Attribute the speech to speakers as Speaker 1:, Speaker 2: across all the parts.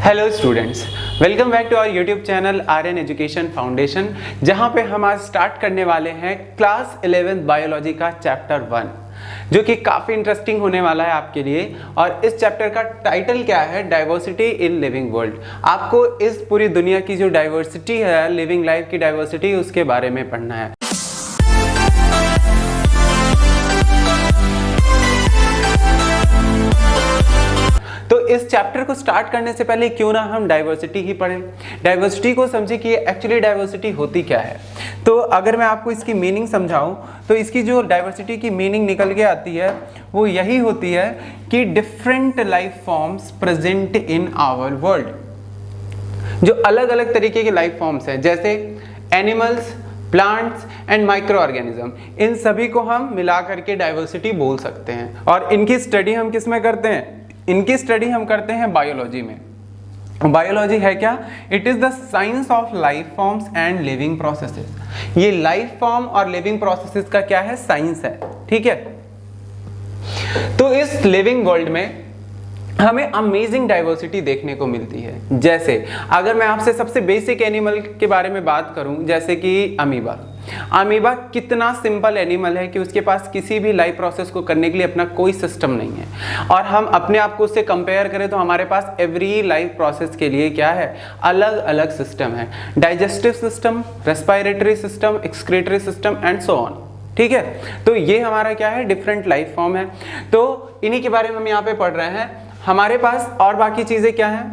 Speaker 1: Hello students, welcome back to our YouTube channel Aryan education foundation, जहां पे हम आज स्टार्ट करने वाले हैं क्लास 11th बायोलॉजी का चैप्टर 1, जो कि काफ़ी इंटरेस्टिंग होने वाला है आपके लिए। और इस चैप्टर का टाइटल क्या है? Diversity in living world. आपको इस पूरी दुनिया की जो डाइवर्सिटी है, लिविंग लाइफ की डाइवर्सिटी, उसके बारे में पढ़ना है। तो इस चैप्टर को स्टार्ट करने से पहले क्यों ना हम डाइवर्सिटी ही पढ़ें, डाइवर्सिटी को समझें कि एक्चुअली डाइवर्सिटी होती क्या है। तो अगर मैं आपको इसकी मीनिंग समझाऊं तो इसकी जो डाइवर्सिटी की मीनिंग निकल के आती है वो यही होती है कि different life forms present in our world. जो अलग अलग तरीके के लाइफ फॉर्म्स हैं, जैसे animals, plants and micro organism, इन सभी को हम मिला करके डाइवर्सिटी बोल सकते हैं। और इनकी स्टडी हम किस में करते हैं? इनकी स्टडी हम करते हैं बायोलॉजी में। बायोलॉजी है क्या? It is the science of life forms and living processes. ये लाइफ फॉर्म और लिविंग प्रोसेसेस का क्या है? साइंस है, ठीक है। तो इस लिविंग वर्ल्ड में हमें अमेजिंग डाइवर्सिटी देखने को मिलती है। जैसे अगर मैं आपसे सबसे बेसिक एनिमल के बारे में बात करूं, जैसे कि अमीबा। अमीबा कितना सिंपल एनिमल है कि उसके पास किसी भी लाइफ प्रोसेस को करने के लिए अपना कोई सिस्टम नहीं है। और हम अपने आप को उससे कंपेयर करें तो हमारे पास एवरी लाइफ प्रोसेस के लिए क्या है? अलग अलग सिस्टम है। Digestive system, respiratory system, excretory system and so on, ठीक है। तो ये हमारा क्या है? डिफरेंट लाइफ फॉर्म है। तो इन्हीं के बारे में हम यहाँ पे पढ़ रहे हैं। हमारे पास और बाकी चीजें क्या है?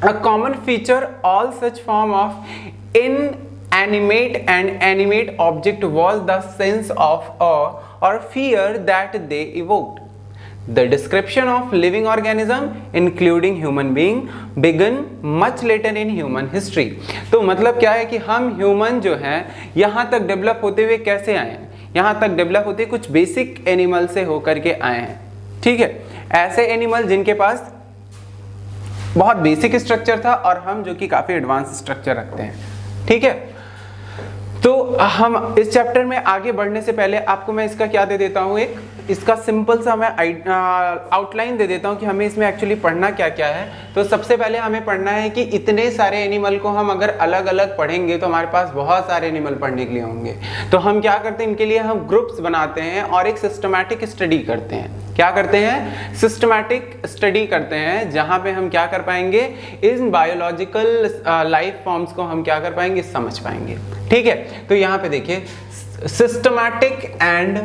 Speaker 1: A common feature all such form of inanimate and animate object was the sense of awe or fear that they evoked. The description of living organism, including human being, began much later in human history. तो मतलब क्या है कि हम human जो हैं यहाँ तक डेवलप होते हुए कैसे आए हैं? यहाँ तक डेवलप होते कुछ बेसिक एनिमल से होकर के आए हैं, ठीक है। ऐसे एनिमल जिनके पास बहुत बेसिक स्ट्रक्चर था और हम जो कि काफ़ी एडवांस स्ट्रक्चर रखते हैं, ठीक है। तो हम इस चैप्टर में आगे बढ़ने से पहले आपको मैं इसका क्या दे देता हूँ, एक इसका सिंपल सा मैं आउटलाइन दे देता हूँ कि हमें इसमें एक्चुअली पढ़ना क्या क्या है। तो सबसे पहले हमें पढ़ना है कि इतने सारे एनिमल को हम अगर अलग अलग पढ़ेंगे तो हमारे पास बहुत सारे एनिमल पढ़ने के लिए होंगे। तो हम क्या करते हैं, इनके लिए हम ग्रुप्स बनाते हैं और एक सिस्टमैटिक स्टडी करते हैं। क्या करते हैं? सिस्टमैटिक स्टडी करते हैं, जहां पे हम क्या कर पाएंगे? इन बायोलॉजिकल लाइफ फॉर्म्स को हम क्या कर पाएंगे? समझ पाएंगे, ठीक है। तो यहाँ पे देखिए, systematic and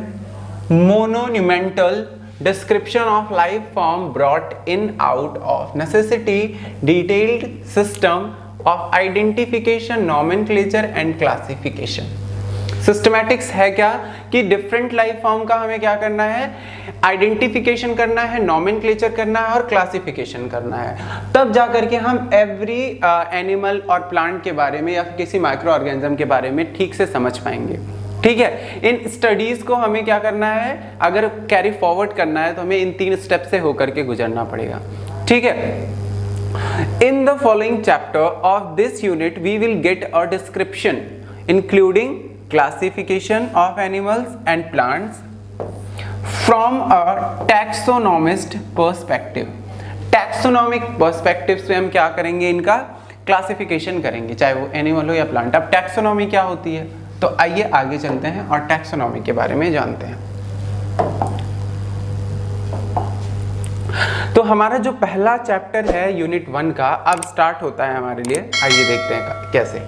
Speaker 1: monumental description of life form brought in out of necessity, detailed system of identification, nomenclature and classification. Systematics है क्या कि डिफरेंट लाइफ फॉर्म का हमें क्या करना है? आइडेंटिफिकेशन करना है, नॉमेनक्लेचर करना है और क्लासिफिकेशन करना है। तब जाकर के हम एवरी एनिमल और प्लांट के बारे में या किसी माइक्रो ऑर्गेनिज्म के बारे में ठीक से समझ पाएंगे, ठीक है। इन स्टडीज को हमें क्या करना है? अगर कैरी फॉरवर्ड करना है तो हमें इन 3 स्टेप से होकर के गुजरना पड़ेगा, ठीक है। In the following chapter of this unit we will get a description including classification of animals and plants from a taxonomist perspective. Taxonomic perspective से हम क्या करेंगे? इनका क्लासिफिकेशन करेंगे, चाहे वो एनिमल हो या प्लांट। अब टैक्सोनॉमी क्या होती है? तो आइए आगे चलते हैं और टैक्सोनॉमी के बारे में जानते हैं। तो हमारा जो पहला चैप्टर है यूनिट 1 का अब स्टार्ट होता है हमारे लिए। आइए देखते हैं कैसे।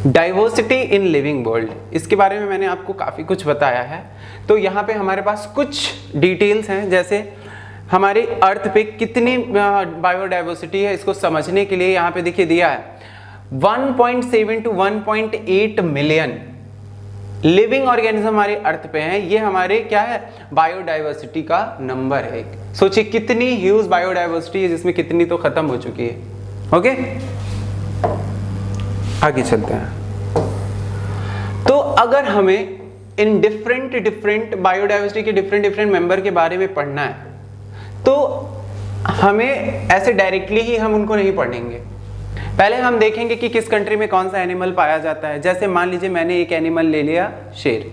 Speaker 1: डाइवर्सिटी इन लिविंग वर्ल्ड, इसके बारे में मैंने आपको काफ़ी कुछ बताया है। तो यहाँ पे हमारे पास कुछ डिटेल्स हैं, जैसे हमारे अर्थ पे कितनी बायोडाइवर्सिटी है, इसको समझने के लिए यहाँ पे देखिए दिया है 1.7 to 1.8 मिलियन लिविंग ऑर्गेनिज्म हमारे अर्थ पे हैं। ये हमारे क्या है? बायोडाइवर्सिटी का नंबर है। सोचिए कितनी ह्यूज बायोडाइवर्सिटी है, जिसमें कितनी तो खत्म हो चुकी है। ओके, आगे चलते हैं। तो अगर हमें इन डिफरेंट बायोडाइवर्सिटी के डिफरेंट मेंबर के बारे में पढ़ना है तो हमें ऐसे डायरेक्टली ही हम उनको नहीं पढ़ेंगे। पहले हम देखेंगे कि किस कंट्री में कौन सा एनिमल पाया जाता है। जैसे मान लीजिए मैंने एक एनिमल ले लिया, शेर,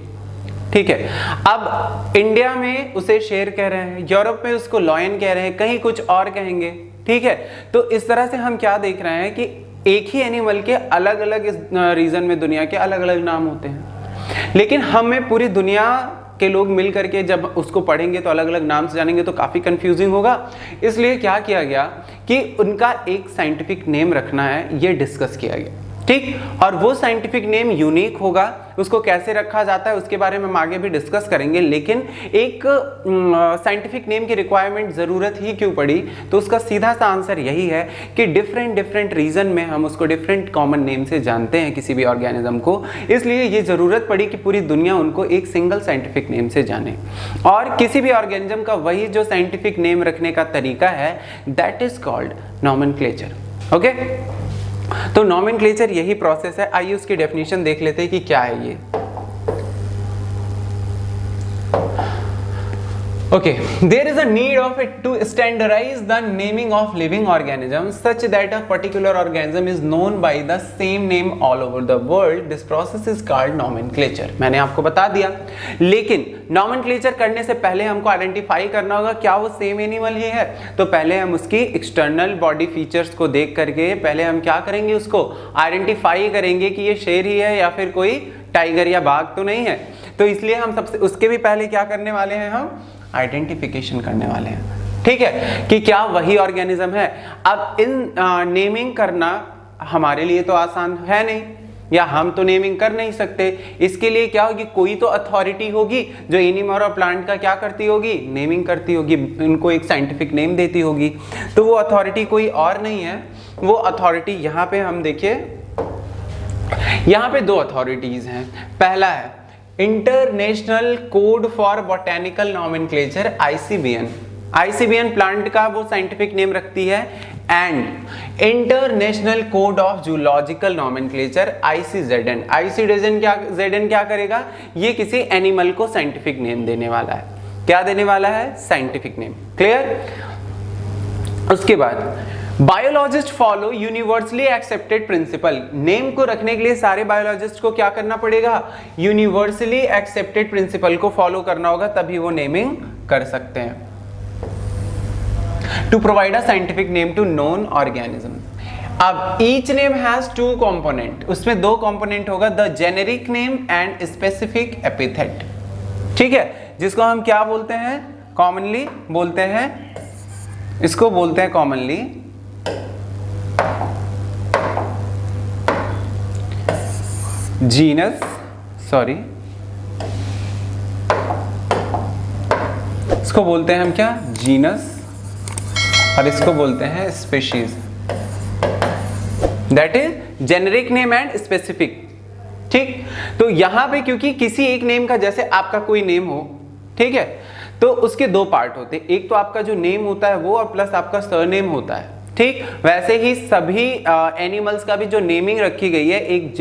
Speaker 1: ठीक है। अब इंडिया में उसे शेर कह रहे हैं, यूरोप में उसको लॉयन कह रहे हैं, कहीं कुछ और कहेंगे, ठीक है। तो इस तरह से हम क्या देख रहे हैं कि एक ही एनिमल के अलग अलग इस रीजन में दुनिया के अलग अलग नाम होते हैं, लेकिन हमें पूरी दुनिया के लोग मिल करके जब उसको पढ़ेंगे तो अलग अलग नाम से जानेंगे तो काफ़ी कंफ्यूजिंग होगा। इसलिए क्या किया गया कि उनका एक साइंटिफिक नेम रखना है, ये डिस्कस किया गया, ठीक। और वो साइंटिफिक नेम यूनिक होगा, उसको कैसे रखा जाता है उसके बारे में हम आगे भी डिस्कस करेंगे। लेकिन एक साइंटिफिक नेम की रिक्वायरमेंट ज़रूरत ही क्यों पड़ी, तो उसका सीधा सा आंसर यही है कि डिफरेंट रीजन में हम उसको डिफरेंट कॉमन नेम से जानते हैं किसी भी ऑर्गेनिज्म को, इसलिए ये ज़रूरत पड़ी कि पूरी दुनिया उनको एक सिंगल साइंटिफिक नेम से जाने। और किसी भी ऑर्गेनिज्म का वही जो साइंटिफिक नेम रखने का तरीका है, that is called nomenclature. Okay, तो नॉमेनक्लेचर यही प्रोसेस है। आइए उसकी डेफिनेशन देख लेते हैं कि क्या है ये। Okay, there is a need of it to standardize the naming of living organisms such that a particular organism is known by the same name all over the world. This process is called nomenclature. मैंने आपको बता दिया, लेकिन nomenclature करने से पहले हमको identify करना होगा क्या वो सेम एनिमल ही है। तो पहले हम उसकी एक्सटर्नल बॉडी फीचर्स को देख करके पहले हम क्या करेंगे, उसको आइडेंटिफाई करेंगे कि ये शेर ही है या फिर कोई टाइगर या बाघ तो नहीं है। तो इसलिए हम सबसे उसके भी पहले क्या करने वाले हैं, हम आइडेंटिफिकेशन करने वाले हैं, ठीक है, कि क्या वही ऑर्गेनिज्म है। अब इन नेमिंग करना हमारे लिए तो आसान है नहीं, या हम तो नेमिंग कर नहीं सकते। इसके लिए क्या होगी, कोई तो अथॉरिटी होगी जो एनिमल और प्लांट का क्या करती होगी, नेमिंग करती होगी, इनको एक साइंटिफिक नेम देती होगी। तो वो अथॉरिटी कोई और नहीं है, वो अथॉरिटी यहाँ पे हम देखिए, यहाँ पे दो अथॉरिटीज हैं। पहला है international code for botanical nomenclature, ICBN। ICBN plant का वो साइंटिफिक नेम रखती है, and international code of zoological nomenclature, ICZN। ICZN क्या करेगा, ये किसी एनिमल को साइंटिफिक नेम देने वाला है। क्या देने वाला है, साइंटिफिक नेम। क्लियर। उसके बाद biologist follow universally accepted principal. Name को रखने के लिए सारे बायोलॉजिस्ट को क्या करना पड़ेगा, यूनिवर्सली एक्सेप्टेड प्रिंसिपल को फॉलो करना होगा, तभी वो नेमिंग कर सकते हैं। To provide a scientific name to known organism. अब each name has two component, उसमें दो कंपोनेंट होगा, the generic name and specific epithet, ठीक है, जिसको हम क्या बोलते हैं, कॉमनली बोलते हैं, इसको बोलते हैं कॉमनली जीनस, इसको बोलते हैं हम क्या, जीनस, और इसको बोलते हैं species. That is generic name and specific, ठीक। तो यहां पे क्योंकि किसी एक नेम का, जैसे आपका कोई नेम हो, ठीक है, तो उसके दो पार्ट होते हैं, एक तो आपका जो नेम होता है वो, और प्लस आपका सरनेम होता है, ठीक। वैसे ही सभी एनिमल्स का भी जो नेमिंग रखी गई है, एक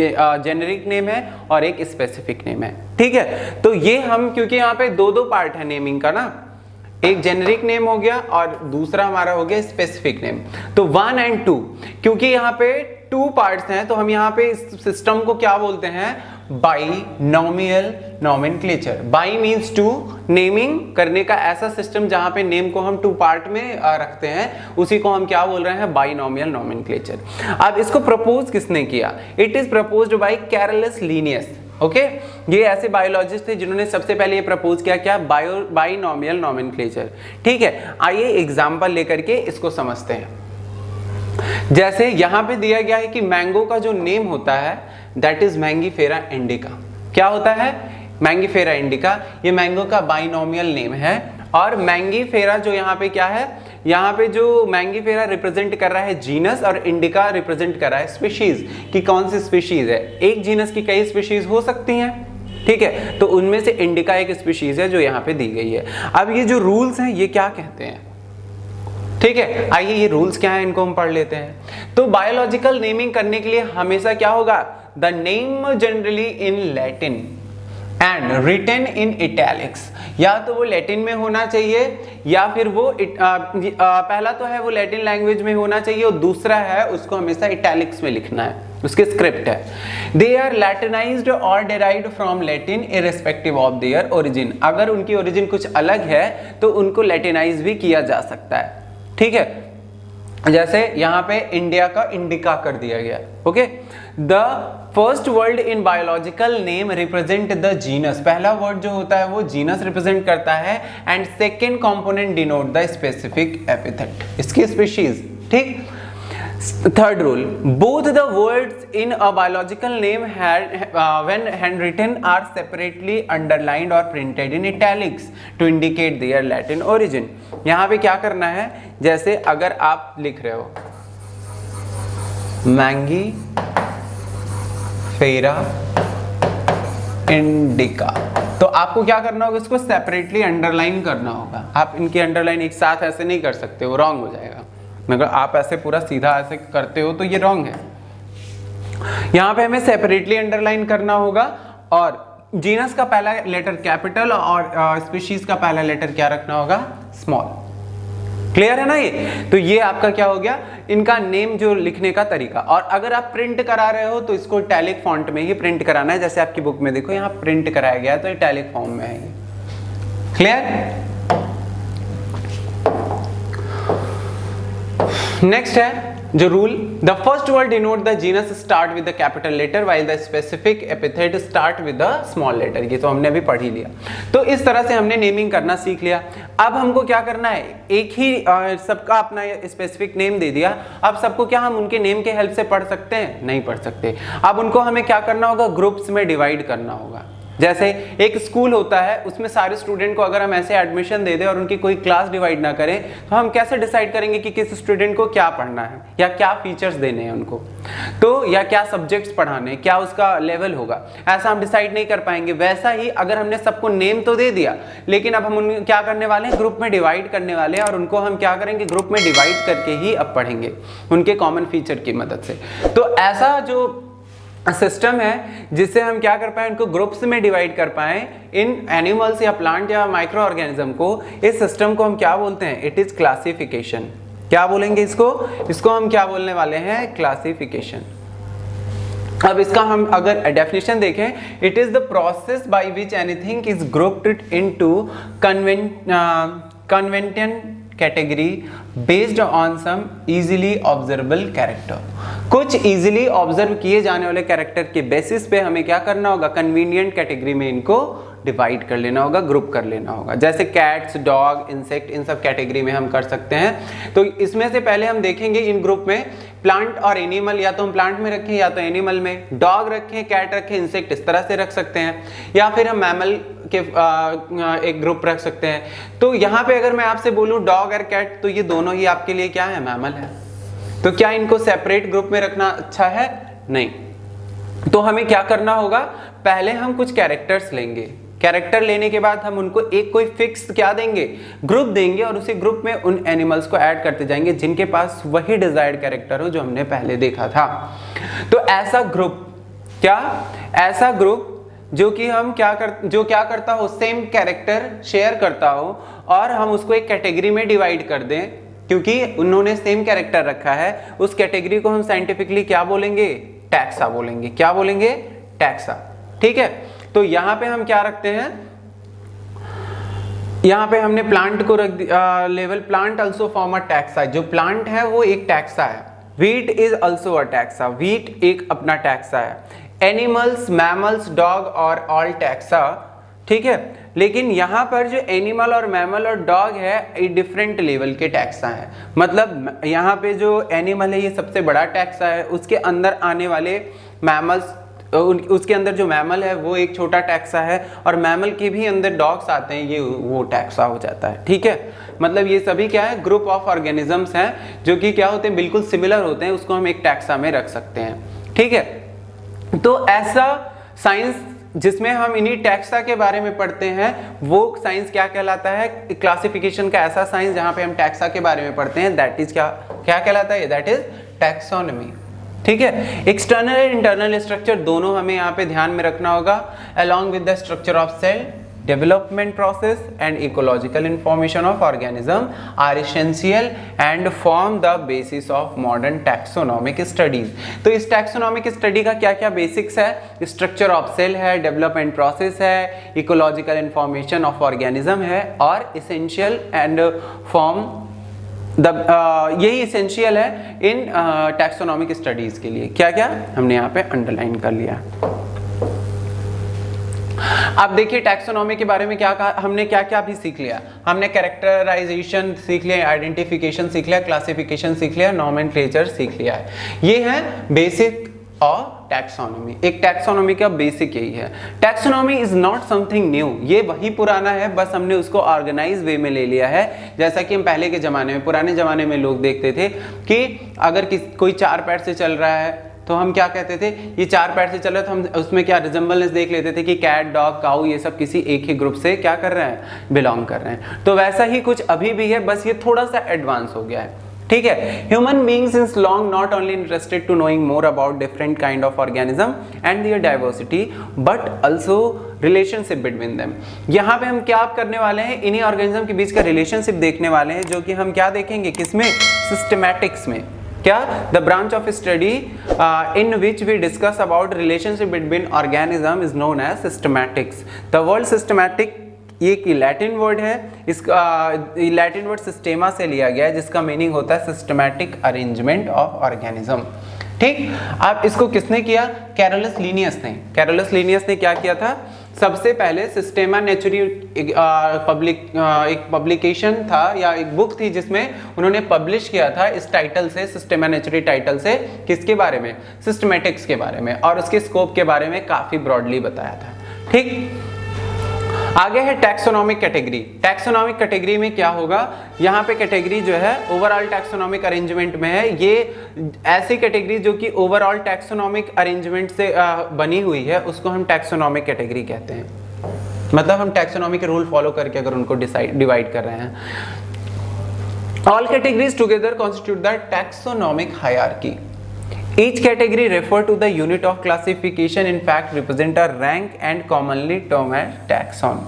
Speaker 1: जेनेरिक नेम है और एक स्पेसिफिक नेम है, ठीक है। तो ये हम, क्योंकि यहाँ पे दो पार्ट है नेमिंग का ना, एक जेनेरिक नेम हो गया और दूसरा हमारा हो गया स्पेसिफिक नेम। तो 1 और 2, क्योंकि यहाँ पे 2 पार्ट्स हैं, तो हम यहाँ पे इस सिस्टम को क्या बोलते हैं, binomial nomenclature. Bi means two, naming करने का ऐसा सिस्टम जहां पे नेम को हम 2 पार्ट में रखते हैं, उसी को हम क्या बोल रहे हैं, बाइनोमियल नॉमेनक्लेचर। अब इसको प्रपोज किसने किया, it is proposed by Carlos Linnaeus. Okay, ये ऐसे बायोलॉजिस्ट थे जिन्होंने सबसे पहले ये प्रपोज किया, क्या, बाइनोमियल नॉमेनक्लेचर, ठीक है। आइए एग्जांपल लेकर के इसको समझते हैं। जैसे यहां पे दिया गया है कि मैंगो का जो नेम होता है, दैट इज मैंगीफेरा इंडिका। क्या होता है, मैंगीफेरा इंडिका, ये मैंगो का बाइनोमियल नेम है। और मैंगीफेरा जो यहाँ पे क्या है, यहाँ पे जो मैंगीफेरा रिप्रेजेंट कर रहा है जीनस, और इंडिका रिप्रेजेंट कर रहा है स्पीशीज, कि कौन सी स्पीशीज है। एक जीनस की कई स्पीशीज हो सकती हैं, ठीक है, तो उनमें से इंडिका एक स्पीशीज है जो यहाँ पे दी गई है। अब ये जो रूल्स हैं ये क्या कहते हैं, ठीक है, आइए ये रूल्स क्या है इनको हम पढ़ लेते हैं। तो बायोलॉजिकल नेमिंग करने के लिए हमेशा क्या होगा, the name generally in Latin and written in italics, या तो वो लैटिन में होना चाहिए या फिर वो पहला तो है वो लैटिन लैंग्वेज में होना चाहिए और दूसरा है उसको हमेशा इटैलिक्स में लिखना है, उसके स्क्रिप्ट है। दे आर लैटिनाइज्ड और derived from Latin irrespective of their origin. अगर उनकी ओरिजिन कुछ अलग है तो उनको लैटिनाइज भी किया जा सकता है, ठीक है। जैसे यहाँ पे इंडिया का इंडिका कर दिया गया, okay. The first word in biological name represent the genus, पहला वर्ड जो होता है वो जीनस रिप्रेजेंट करता है, and second component denote the specific epithet, इसकी स्पीशीज, ठीक। Third rule, both the words in a biological name when handwritten are separately underlined or printed in italics to indicate their Latin origin। यहाँ पे क्या करना है, जैसे अगर आप लिख रहे हो मैंगी फेरा इंडिका, तो आपको क्या करना होगा, इसको सेपरेटली अंडरलाइन करना होगा। आप इनकी अंडरलाइन एक साथ ऐसे नहीं कर सकते, वो रॉन्ग हो जाएगा। मगर आप ऐसे पूरा सीधा ऐसे करते हो तो ये रॉन्ग है। यहाँ पे हमें सेपरेटली अंडरलाइन करना होगा, और जीनस का पहला लेटर कैपिटल और स्पीशीज का पहला लेटर क्या रखना होगा, स्मॉल। क्लियर है ना ये? तो ये आपका क्या हो गया, इनका नेम जो लिखने का तरीका। और अगर आप प्रिंट करा रहे हो तो इसको इटैलिक फॉन्ट में ही प्रिंट कराना है, जैसे आपकी बुक में देखो यहाँ प्रिंट कराया गया है तो इटैलिक फॉर्म में है ये। क्लियर? नेक्स्ट है जो rule, the first word denote the genus start with the capital letter while the specific epithet start with the small letter. ये तो हमने अभी पढ़ ही लिया। तो इस तरह से हमने नेमिंग करना सीख लिया। अब हमको क्या करना है, एक ही सबका अपना स्पेसिफिक नेम दे दिया। अब सबको क्या हम उनके नेम के हेल्प से पढ़ सकते हैं? नहीं पढ़ सकते। अब उनको हमें क्या करना होगा, ग्रुप्स में डिवाइड करना होगा। जैसे एक स्कूल होता है, उसमें सारे स्टूडेंट को अगर हम ऐसे एडमिशन दे दें और उनकी कोई क्लास डिवाइड ना करें, तो हम कैसे डिसाइड करेंगे कि किस स्टूडेंट को क्या पढ़ना है या क्या फीचर्स देने हैं उनको, तो या क्या सब्जेक्ट्स पढ़ाने हैं, क्या उसका लेवल होगा, ऐसा हम डिसाइड नहीं कर पाएंगे। वैसा ही अगर हमने सबको नेम तो दे दिया, लेकिन अब हम उन क्या करने वाले हैं, ग्रुप में डिवाइड करने वाले हैं, और उनको हम क्या करेंगे, ग्रुप में डिवाइड करके ही अब पढ़ेंगे उनके कॉमन फीचर की मदद से। तो ऐसा जो सिस्टम है जिससे हम क्या कर पाए, उनको ग्रुप्स में डिवाइड कर पाए इन एनिमल्स या प्लांट या माइक्रो ऑर्गेनिज्म को, इस सिस्टम को हम क्या बोलते हैं, इट इज क्लासिफिकेशन। क्या बोलेंगे इसको हम क्या बोलने वाले हैं, क्लासिफिकेशन। अब इसका हम अगर डेफिनेशन देखें, it is the process by which anything is grouped into convenient category based on some easily observable character. कुछ इजीली ऑब्जर्व किए जाने वाले कैरेक्टर के बेसिस पे हमें क्या करना होगा, कन्वीनियंट कैटेगरी में इनको डिवाइड कर लेना होगा, ग्रुप कर लेना होगा। जैसे कैट्स, डॉग, इंसेक्ट, इन सब कैटेगरी में हम कर सकते हैं। तो इसमें से पहले हम देखेंगे इन ग्रुप में प्लांट और एनिमल, या तो हम प्लांट में रखें या तो एनिमल में, डॉग रखें, कैट रखें, इंसेक्ट, इस तरह से रख सकते हैं, या फिर हम मैमल के एक ग्रुप रख सकते हैं। तो यहाँ पे अगर मैं आपसे बोलूँ डॉग और कैट, तो ये दोनों ही आपके लिए क्या है, मैमल है। तो क्या इनको सेपरेट ग्रुप में रखना अच्छा है? नहीं। तो हमें क्या करना होगा, पहले हम कुछ कैरेक्टर्स लेंगे, कैरेक्टर लेने के बाद हम उनको एक कोई फिक्स क्या देंगे, ग्रुप देंगे, और उसी ग्रुप में उन एनिमल्स को ऐड करते जाएंगे जिनके पास वही डिजायर्ड कैरेक्टर हो जो हमने पहले देखा था। तो ऐसा ग्रुप, क्या ऐसा ग्रुप जो कि हम क्या करता हो, सेम कैरेक्टर शेयर करता हो, और हम उसको एक कैटेगरी में डिवाइड कर दें, क्योंकि उन्होंने सेम कैरेक्टर रखा है। उस कैटेगरी को हम साइंटिफिकली क्या बोलेंगे, टैक्सा बोलेंगे। क्या बोलेंगे, टैक्सा। ठीक है। तो यहां पे हम क्या रखते हैं, यहां पे हमने प्लांट को रख दिया level, plant also form a taxa. जो प्लांट है वो एक टैक्सा है। Wheat is also a taxa, wheat एक अपना टैक्सा है। एनिमल्स, मैमल्स, डॉग और ऑल टैक्सा। ठीक है। लेकिन यहां पर जो एनिमल और मैमल और डॉग है, ये डिफरेंट लेवल के टैक्सा है। मतलब यहां पे जो एनिमल है ये सबसे बड़ा टैक्सा है, उसके अंदर आने वाले मैमल्स, उसके अंदर जो मैमल है वो एक छोटा टैक्सा है, और मैमल के भी अंदर डॉग्स आते हैं, ये वो टैक्सा हो जाता है। ठीक है। मतलब ये सभी क्या है, ग्रुप ऑफ ऑर्गेनिजम्स हैं जो कि क्या होते हैं, बिल्कुल सिमिलर होते हैं, उसको हम एक टैक्सा में रख सकते हैं। ठीक है। तो ऐसा साइंस जिसमें हम इन्हीं टैक्सा के बारे में पढ़ते हैं, वो साइंस क्या कहलाता है, क्लासिफिकेशन का ऐसा साइंस जहां पे हम टैक्सा के बारे में पढ़ते हैं, दैट इज क्या कहलाता है, दैट इज टैक्सोनॉमी। ठीक है। एक्सटर्नल एंड इंटरनल स्ट्रक्चर दोनों हमें यहाँ पे ध्यान में रखना होगा, along with the structure of cell, development process and ecological information of organism are essential and form the basis of modern taxonomic studies। तो इस taxonomic study का क्या क्या बेसिक्स है? स्ट्रक्चर ऑफ सेल है, डेवलपमेंट प्रोसेस है, ecological information of organism है और essential and form यही इसेंशियल है इन टैक्सोनॉमिक स्टडीज के लिए। क्या क्या हमने यहाँ पे अंडरलाइन कर लिया। अब देखिए टैक्सोनॉमी के बारे में क्या कहा हमने, क्या क्या भी सीख लिया हमने। कैरेक्टराइजेशन सीख लिया, आइडेंटिफिकेशन सीख लिया, क्लासिफिकेशन सीख लिया, नॉमेनक्लेचर सीख लिया है। ये है बेसिक और टैक्सोनॉमी। एक टैक्सोनॉमी का बेसिक यही है। Taxonomy is not something new, ये वही पुराना है, बस हमने उसको ऑर्गेनाइज वे में ले लिया है। जैसा कि हम पहले के ज़माने में, पुराने ज़माने में लोग देखते थे कि अगर कोई 4 पैर से चल रहा है तो हम क्या कहते थे, ये 4 पैर से चल रहा है, तो हम उसमें क्या रिजेंबलेंस देख लेते थे कि कैट, डॉग, काऊ ये सब किसी एक ही ग्रुप से क्या कर रहे हैं, बिलोंग कर रहे हैं। तो वैसा ही कुछ अभी भी है, बस ये थोड़ा सा एडवांस हो गया है। ठीक है, human beings is long not only interested to knowing more about different kind of organism and their diversity but also relationship between them. यहाँ पे हम क्या करने वाले हैं, इन्हीं ऑर्गेनिज्म के बीच का रिलेशनशिप देखने वाले हैं, जो कि हम क्या देखेंगे, किसमें, सिस्टमैटिक्स में। क्या? The branch of study in which we discuss about relationship between organism is known as systematics. The word systematic ये एक लैटिन वर्ड है, इसका लैटिन वर्ड सिस्टेमा से लिया गया है, जिसका मीनिंग होता है सिस्टमैटिक अरेंजमेंट ऑफ ऑर्गेनिज्म। ठीक, अब इसको किसने किया? कैरोलस लीनियस ने। कैरोलस लीनियस ने क्या किया था? सबसे पहले सिस्टेमा नेचुरी एक पब्लिकेशन था या एक बुक थी जिसमें उन्होंने पब्लिश किया था इस टाइटल से, सिस्टेमा नेचुरी टाइटल से, किसके बारे में, सिस्टमैटिक्स के बारे में, और उसके स्कोप के बारे में काफी ब्रॉडली बताया था। ठीक, आगे है टैक्सोनॉमिक कैटेगरी। टैक्सोनॉमिक कैटेगरी में क्या होगा, यहाँ पे कैटेगरी जो है ओवरऑल टैक्सोनॉमिक अरेंजमेंट में है। ये ऐसी कैटेगरी जो कि ओवरऑल टैक्सोनॉमिक अरेंजमेंट से बनी हुई है, उसको हम टैक्सोनॉमिक कैटेगरी कहते हैं। मतलब हम टैक्सोनॉमी के रूल फॉलो करके अगर उनको डिवाइड कर रहे हैं। All categories together constitute the taxonomic hierarchy. Each category refer to the unit of classification, in fact represent a rank and commonly termed as taxon।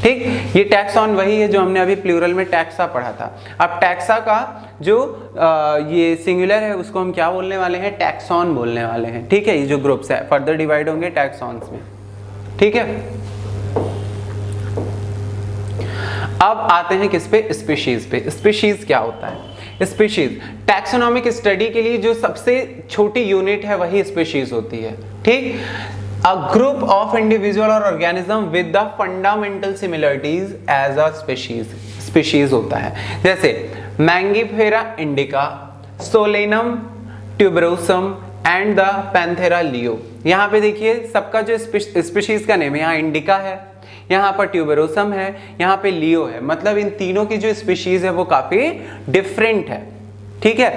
Speaker 1: ठीक, ये टैक्सॉन वही है जो हमने अभी प्लूरल में टैक्सा पढ़ा था। अब टैक्सा का जो ये सिंगुलर है उसको हम क्या बोलने वाले हैं, टैक्सॉन बोलने वाले हैं। ठीक है, ये जो ग्रुप्स है फर्दर डिवाइड होंगे टैक्सॉन्स में। ठीक है, अब आते हैं किस पे, स्पीशीज पे। स्पीशीज क्या होता है? स्पीशीज टैक्सोनॉमिक स्टडी के लिए जो सबसे छोटी यूनिट है वही स्पीशीज होती है। ठीक, अ ग्रुप ऑफ इंडिविजुअल और organism with the fundamental similarities as a species. Species होता है जैसे Mangifera indica, Solanum tuberosum and the Panthera leo. यहाँ पे देखिए सबका जो स्पीशीज का नेम है, यहाँ इंडिका है, यहाँ पर ट्यूबरोसम है, यहाँ पे लियो है। मतलब इन तीनों की जो स्पीशीज है वो काफी डिफरेंट है। ठीक है,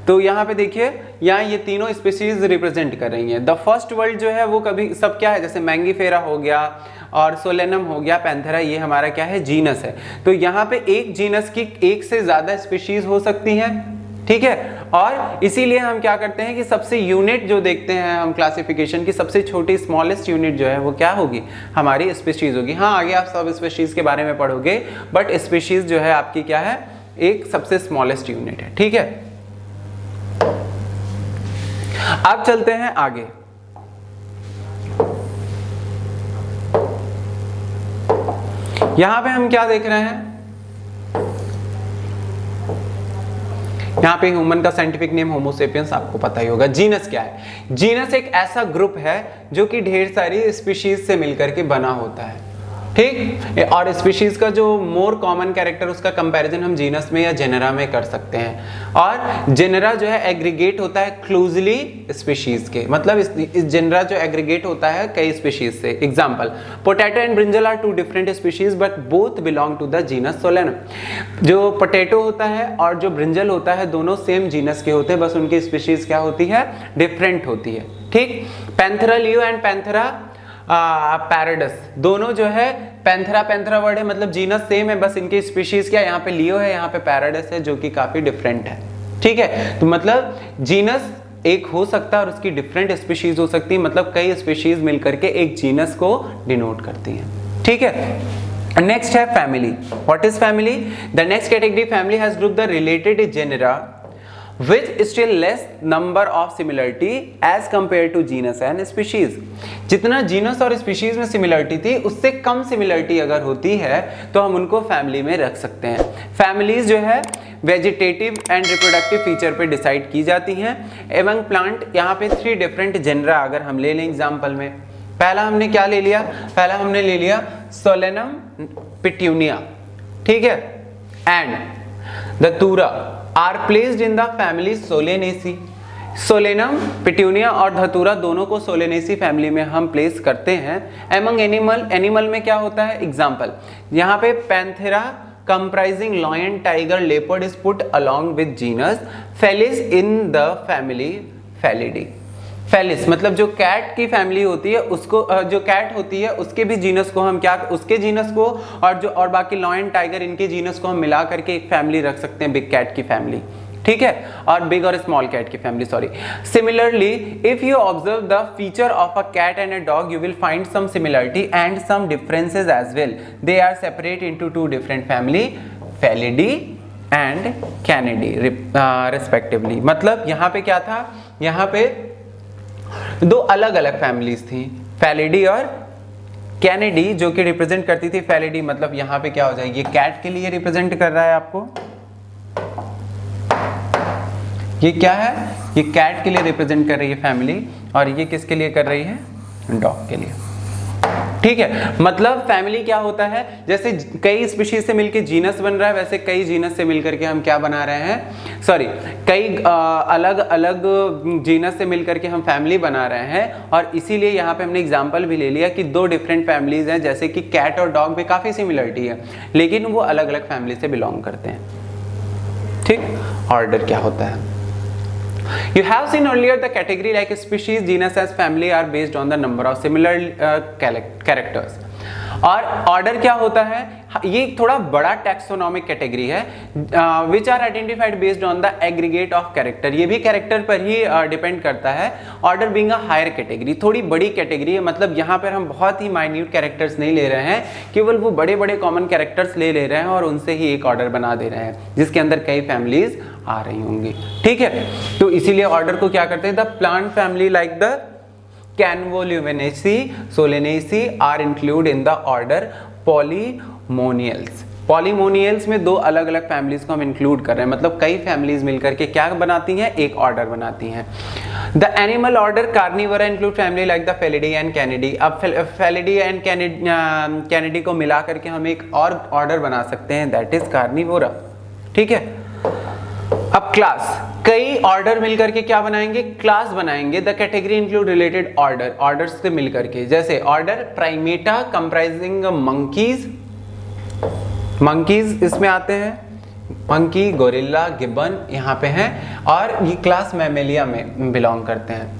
Speaker 1: तो यहाँ पे देखिए यहाँ ये तीनों स्पीशीज रिप्रेजेंट कर रही हैं। द फर्स्ट वर्ल्ड जो है वो कभी सब क्या है, जैसे मैंगीफेरा हो गया और सोलेनम हो गया, पैंथेरा, ये हमारा क्या है, जीनस है। तो यहाँ पे एक जीनस की एक से ज्यादा स्पीशीज हो सकती हैं। ठीक है, और इसीलिए हम क्या करते हैं कि सबसे यूनिट जो देखते हैं हम क्लासिफिकेशन की, सबसे छोटी स्मॉलेस्ट यूनिट जो है वो क्या होगी, हमारी स्पीशीज होगी। हाँ, आगे आप सब स्पीशीज के बारे में पढ़ोगे, बट स्पीशीज जो है आपकी क्या है, एक सबसे स्मॉलेस्ट यूनिट है। ठीक है, अब चलते हैं आगे। यहां पे हम क्या देख रहे हैं, यहाँ पे ह्यूमन का साइंटिफिक नेम होमो सेपियंस आपको पता ही होगा। जीनस क्या है? जीनस एक ऐसा ग्रुप है जो कि ढेर सारी स्पीशीज से मिलकर के बना होता है। ठीक, और स्पीशीज का जो मोर कॉमन कैरेक्टर, उसका कंपैरिजन हम जीनस में या जेनरा में कर सकते हैं। और जेनरा जो है एग्रीगेट होता है क्लोजली स्पीशीज के, मतलब इस जेनरा जो एग्रीगेट होता है कई स्पीशीज से। Example, potato and brinjal are two different species but both belong to the genus Solanum. जो पोटैटो होता है और जो ब्रिंजल होता है दोनों सेम जीनस के होते हैं, बस उनकी स्पीशीज क्या होती है, डिफरेंट होती है। ठीक, पैंथेरा लियो एंड पैंथेरा पैराडस, दोनों जो है पैंथेरा वर्ड है, मतलब जीनस सेम है, बस इनकी स्पीशीज क्या, यहाँ पे लियो है, यहाँ पे पैराडस है, जो कि काफी डिफरेंट है। ठीक है, तो मतलब जीनस एक हो सकता है और उसकी डिफरेंट स्पीशीज हो सकती है, मतलब कई स्पीशीज मिलकर के एक जीनस को डिनोट करती हैं। ठीक है। नेक्स्ट है family. What is family? The next category family has group the related genera with still less number of similarity as compared to genus and species। जितना जीनस और स्पीशीज में सिमिलरिटी थी उससे कम सिमिलरिटी अगर होती है तो हम उनको फैमिली में रख सकते हैं। फैमिलीज जो है वेजिटेटिव एंड रिप्रोडक्टिव फीचर पे डिसाइड की जाती हैं। एवं प्लांट, यहाँ पे 3 डिफरेंट जेनरा अगर हम ले लें एग्जाम्पल में, पहला हमने क्या ले लिया? पहला हमने ले लिया सोलेनम पिट्यूनिया, ठीक है, and Datura are placed in the family Solanaceae. Solanum, Petunia और धतूरा दोनों को सोलेनेसी फैमिली में हम प्लेस करते हैं। एमंग एनिमल, एनिमल में क्या होता है? एग्जाम्पल, यहाँ पे Panthera comprising lion, tiger, leopard is put along with genus Felis in the family Felidae. Felis मतलब जो कैट की फैमिली होती है उसको, जो कैट होती है उसके भी जीनस को हम क्या, उसके जीनस को और बाकी लॉयन, टाइगर, इनके जीनस को हम मिला करके एक फैमिली रख सकते हैं, बिग कैट की फैमिली, ठीक है, और बिग और स्मॉल कैट की फैमिली, sorry. Similarly if you observe the feature of a cat and a dog you will find some similarity and some differences as well. They are separate into 2 different family, Felidae and Canidae respectively. मतलब यहाँ पे क्या था? यहाँ पे 2 अलग अलग families थी, फेलिडी और कैनिडी, जो कि रिप्रेजेंट करती थी। फेलिडी मतलब यहाँ पे क्या हो जाएगी? ये कैट के लिए रिप्रेजेंट कर रहा है आपको, ये क्या है? ये कैट के लिए रिप्रेजेंट कर रही है फैमिली, और ये किसके लिए कर रही है? डॉग के लिए, ठीक है। मतलब फैमिली क्या होता है? जैसे कई स्पीशीज से मिलकर जीनस बन रहा है, वैसे कई जीनस से मिलकर के हम क्या बना रहे हैं? सॉरी, कई अलग अलग जीनस से मिलकर के हम फैमिली बना रहे हैं। और इसीलिए यहाँ पे हमने एग्जांपल भी ले लिया कि 2 डिफरेंट फैमिलीज हैं, जैसे कि कैट और डॉग में काफी सिमिलरिटी है लेकिन वो अलग अलग फैमिली से बिलोंग करते हैं, ठीक। ऑर्डर क्या होता है? You have seen earlier the category like species, genus as family are based on the number of similar characters। और ऑर्डर क्या होता है? ये थोड़ा बड़ा टैक्सोनॉमिक कैटेगरी है, which are identified based on the aggregate of character. ये भी कैरेक्टर पर ही डिपेंड करता है। Order being a higher category, थोड़ी बड़ी कैटेगरी है, मतलब यहाँ पर हम बहुत ही माइन्यूट कैरेक्टर्स नहीं ले रहे हैं, केवल वो बड़े बड़े कॉमन कैरेक्टर्स ले रहे हैं और उनसे ही एक ऑर्डर बना दे रहे हैं जिसके अंदर कई फैमिलीज आ रही होंगी, ठीक है। तो इसीलिए ऑर्डर को क्या करते हैं? The plant family like the Canvoluminaceae, Solanaceae are included in the order Polymoniales। Polemoniales में 2 अलग अलग फैमिलीज को हम इंक्लूड कर रहे हैं, मतलब कई फैमिलीज मिलकर के क्या बनाती हैं? एक ऑर्डर बनाती हैं। The animal order Carnivora include family like the Felidae and Canidae. अब फेलिडी एंड कैनिडी को मिला करके हम एक और ऑर्डर बना सकते हैं, दैट इज कार्निवोरा, ठीक है। अब क्लास, कई ऑर्डर मिलकर के क्या बनाएंगे? क्लास बनाएंगे। The category include related order, orders से मिलकर के, जैसे order Primata comprising monkeys, monkeys इसमें आते हैं, मंकी, गोरिल्ला, गिब्बन यहाँ पे हैं, और ये क्लास मैमेलिया में बिलोंग करते हैं।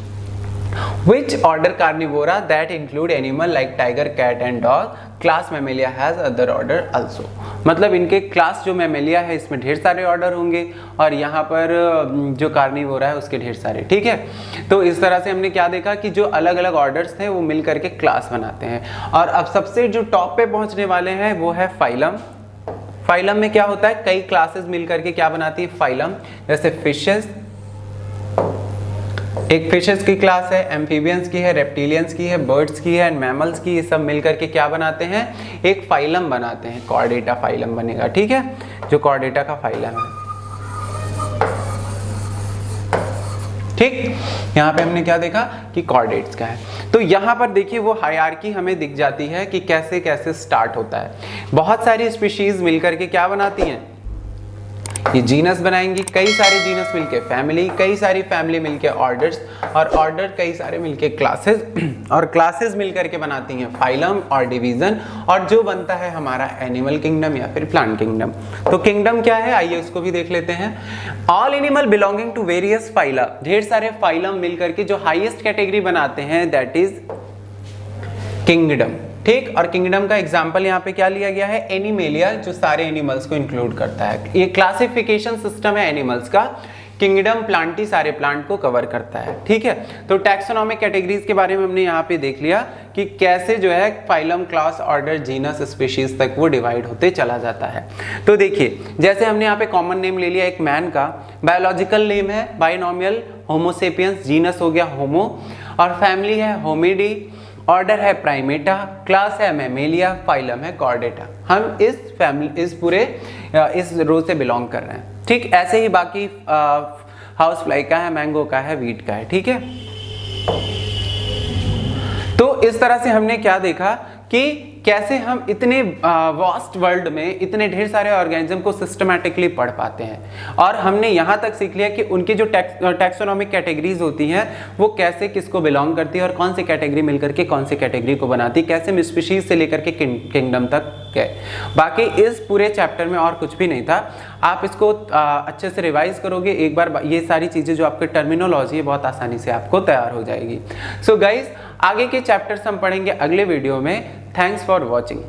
Speaker 1: Which order carnivora that include animal like tiger, cat and dog? Class Mammalia has other order also। मतलब इनके क्लास जो मैमेलिया है इसमें ढेर सारे ऑर्डर होंगे और यहाँ पर जो कार्निवोरा है उसके ढेर सारे, ठीक है। तो इस तरह से हमने क्या देखा कि जो अलग अलग ऑर्डर्स थे वो मिल करके क्लास बनाते हैं। और अब सबसे जो टॉप पे पहुँचने वाले हैं वो है फाइलम। फाइलम में क्या होता है? कई क्लासेस मिल करके क्या बनाती है? फाइलम। जैसे फिशेस, एक फिशेस की क्लास है, एम्फीबियंस की है, रेप्टिलियंस की है, बर्ड्स की है एंड मैमल्स की, ये सब मिलकर के क्या बनाते हैं? एक फाइलम बनाते हैं। कॉर्डेटा फाइलम बनेगा, ठीक है, जो कॉर्डेटा का फाइलम है, ठीक। यहाँ पे हमने क्या देखा कि कॉर्डेट्स का है। तो यहाँ पर देखिए वो हायरार्की हमें दिख जाती है कि कैसे कैसे स्टार्ट होता है। बहुत सारी स्पीशीज मिलकर के क्या बनाती हैं? ये जीनस बनाएंगी, कई सारे जीनस मिलके फैमिली, कई सारी फैमिली मिलके ऑर्डर्स, और ऑर्डर कई सारे मिलके क्लासेस, और क्लासेस मिलकर के बनाती हैं फाइलम और डिवीजन, और जो बनता है हमारा एनिमल किंगडम या फिर प्लांट किंगडम। तो किंगडम क्या है? आइए उसको भी देख लेते हैं। All animal belonging to various phyla, ढेर सारे फाइलम मिलकर के जो हाईएस्ट कैटेगरी बनाते हैं दैट इज किंगडम, ठीक। और किंगडम का एग्जांपल यहाँ पे क्या लिया गया है? एनिमेलिया, जो सारे एनिमल्स को इंक्लूड करता है। ये क्लासिफिकेशन सिस्टम है एनिमल्स का किंगडम प्लांट ही सारे प्लांट को कवर करता है, ठीक है। तो टैक्सोनॉमिक कैटेगरीज के बारे में हमने यहाँ पे देख लिया कि कैसे जो है phylum, class, order, genus, species तक वो डिवाइड होते चला जाता है। तो देखिए जैसे हमने यहाँ पे कॉमन नेम ले लिया एक मैन का, बायोलॉजिकल नेम है बाइनोमियल होमोसेपियंस, जीनस हो गया होमो, और फैमिली है होमिडी, ऑर्डर है प्राइमेटा, क्लास है मैमेलिया, फाइलम है कॉर्डेटा। हम इस फैमिली, इस पूरे इस रो से बिलोंग कर रहे हैं, ठीक। ऐसे ही बाकी हाउस फ्लाई का है, मैंगो का है, वीट का है, ठीक है। तो इस तरह से हमने क्या देखा कि कैसे हम इतने वास्ट वर्ल्ड में इतने ढेर सारे ऑर्गेनिज्म को सिस्टमैटिकली पढ़ पाते हैं, और हमने यहाँ तक सीख लिया कि उनकी जो टैक्सोनॉमिक कैटेगरीज होती हैं वो कैसे किसको बिलोंग करती है और कौन सी कैटेगरी मिलकर के कौन सी कैटेगरी को बनाती है, कैसे स्पीशीज से लेकर के किंगडम तक गए। बाकी इस पूरे चैप्टर में और कुछ भी नहीं था। आप इसको अच्छे से रिवाइज करोगे एक बार, ये सारी चीज़ें जो आपकी टर्मिनोलॉजी है बहुत आसानी से आपको तैयार हो जाएगी। सो गाइज आगे के चैप्टर्स हम पढ़ेंगे अगले वीडियो में। Thanks for watching.